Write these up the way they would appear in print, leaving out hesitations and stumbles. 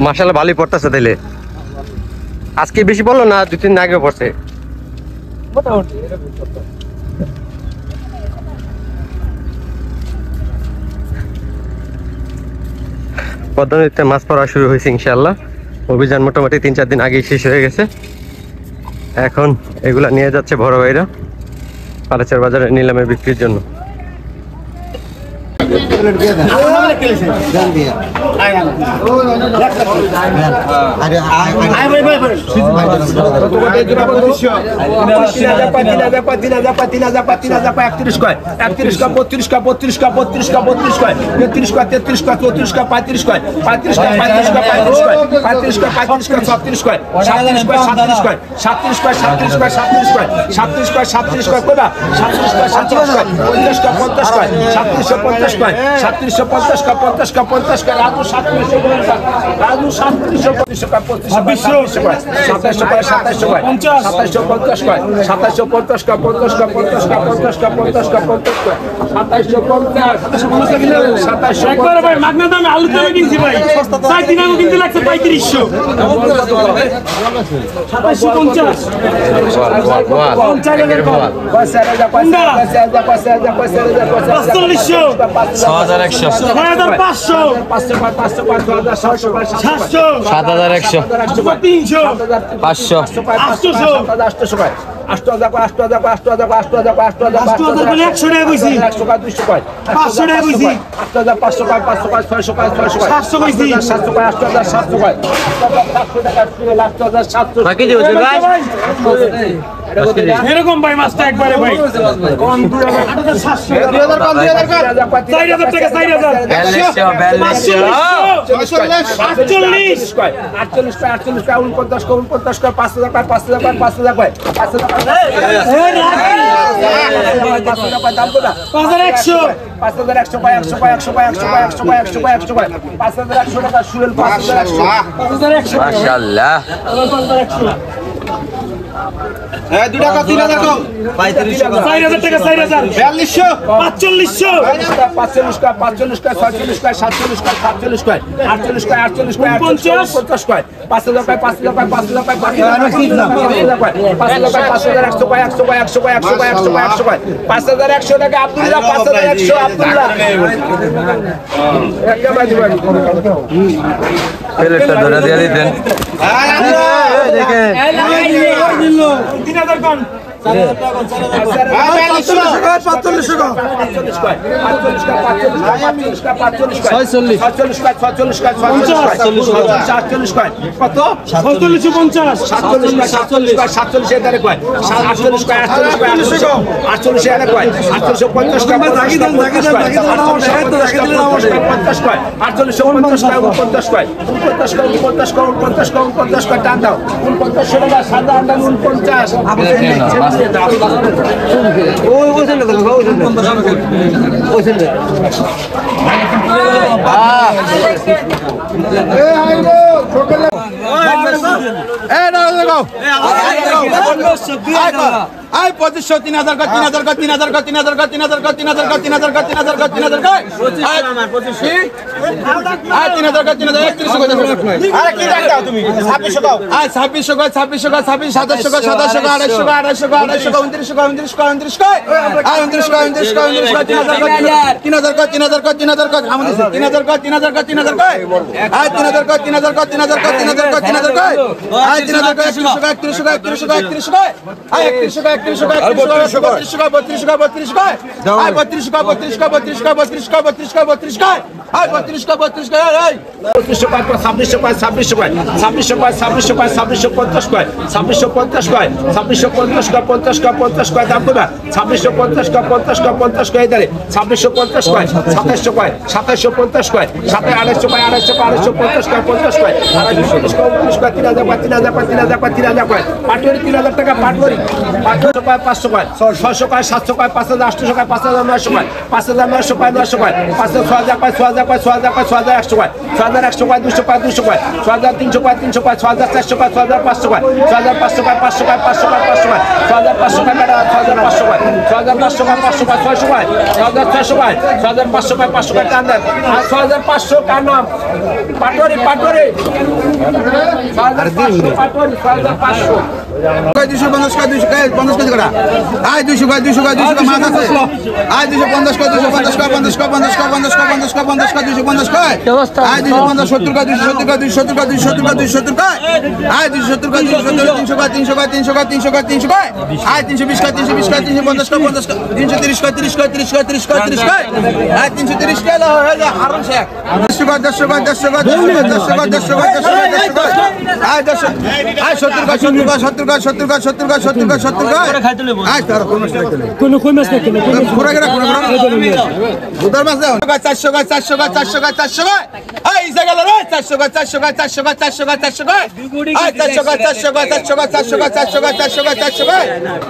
মাশাআল্লাহ ভালোই পড়তেছে তাইলে। আজকে বেশি পড়লো না, 2-3 দিন আগে পড়ছে মোটামুটি। পদ্মা নদীতে মাছ পড়া শুরু হয়েছে ইনশাআল্লাহ। অভিযান মোটামুটি 3-4 দিন আগেই শেষ হয়ে গেছে। এখন এগুলা নিয়ে যাচ্ছে বড় ভাইরা পালাচের বাজারে নিলামে বিক্রির জন্য। এরকম ভাই মাছটা একবারে ভাই 2 টাকা 3000 টাকা 4000 টাকা 4000 4200 4500 45 টাকা 45 টাকা 47 টাকা 47 টাকা 48 টাকা 48 টাকা 50 টাকা 5000 টাকা 5000 টাকা 5000 টাকা 5100 টাকা আব্দুল্লাহ 5100 আব্দুল্লাহ প্লেটটা ধরে দিয়ে দিতেন। দেখেন 3000 কোন 3000 টাকা পাটবরি 500 কয় 500 কয় 600 কয় 700 কয় 5800 কয় 5900 কয় 5900 কয় 900 কয় 6000 কয় 6000 কয় 6000 কয় 6100 কয় 6100 কয় 200 কয় 200 কয় 6300 কয় 300 কয় 6400 কয় 6500 কয় 6500 কয় 500 কয় 500 কয় 500 কয় 6500 কয় 6500 কয় 6500 কয় 500 কয় 600 কয় 6600 কয় 6500 কয় 500 কয় টান দেন আর 6500 কার নাম পাটোরি 6500 পাটোরি 6500 250 কয় 250 কেজি করা আয় 200 কয় 200 কয় 200 কয় মাছ আছে আয় 250 কয় 250 কয় 50 কয় 50 কয় 50 কয় 50 কয় 50 কয় 250 কয় আয় 250 70 কয় 270 কয় 270 কয় 270 কয় 270 কয় আয় 270 কয় 270 300 কয় 300 কয় 300 কয় 300 কয় 300 কয় আয় 320 কয় 320 কয় 350 কয় 50 কয় 330 কয় 30 কয় 30 কয় 30 কয় 30 কয় আয় 330 কয় হয়ে যায় হারুন শেখ 100 কয় 100 কয় 100 কয় 100 কয় 100 কয় 100 কয় আয় 100 আয় 70 কয় 70 কয় 70 কয় 70 কয় 70 কয় 70 কয় 70 কয় আয় তার কোন মাছ দেখতে ঘুরে গেলে উদার মাছ দাও 400 কয় 400 কয় 400 কয় 400 কয় আয় ইসা গেল রে 400 কয় 400 কয় 400 কয় 400 কয় 400 কয় আয় 400 কয় 400 কয় 400 কয় 400 কয় 400 কয় 400 কয় 400 কয়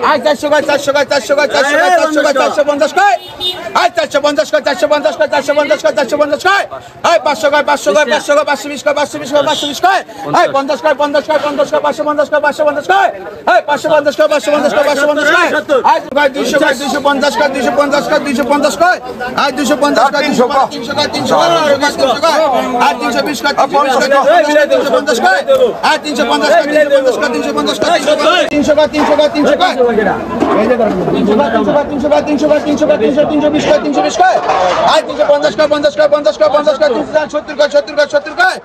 আয় 400 কয় 400 কয় 400 কয় 400 কয় 400 কয় 450 কয় আয় 450 কয় 450 কয় 450 কয় 450 কয় আয় 500 কয় 500 কয় 500 কয় 520 কয় 520 কয় 520 কয় আয় 50 কয় 50 কয় 50 কয় 550 কয় 550 কয় আয় 550 কয় 550 কয় 550 কয় আয় 200 কয় 250 কয় 250 কয় 250 কয় আয় 250 কয় 300 কয় 300 কয় 300 কয় আয় 320 কয় 350 কয় আয় 350 কয় 350 কয় 350 কয় 300 কয় 300 কয় 300 কয় 300 কয় 300 কয় 300 কয় 300 কয় 320 কয় 320 কয় আয় 350 কয় 50 কয় 50 কয় 50 কয় 370 কয় 70 কয় 70 কয়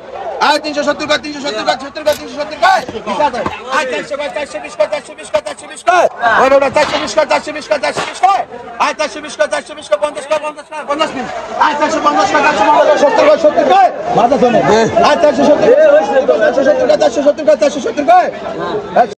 আয় 370 কয় 370 কয় 70 কয় 370 কয় আয় 400 কয় 420 কয় 420 কয় 420 কয় ওই ওটা 420 কয় 420 কয় 420 কয় আয় 420 কয় 420 কয় 50 কয় 50 কয় 50 মিনিট আয় 450 কয় 450 কয় 70 কয় মাথা শোনে আয় 470 কয় 470 কয় 470 কয় 470 কয়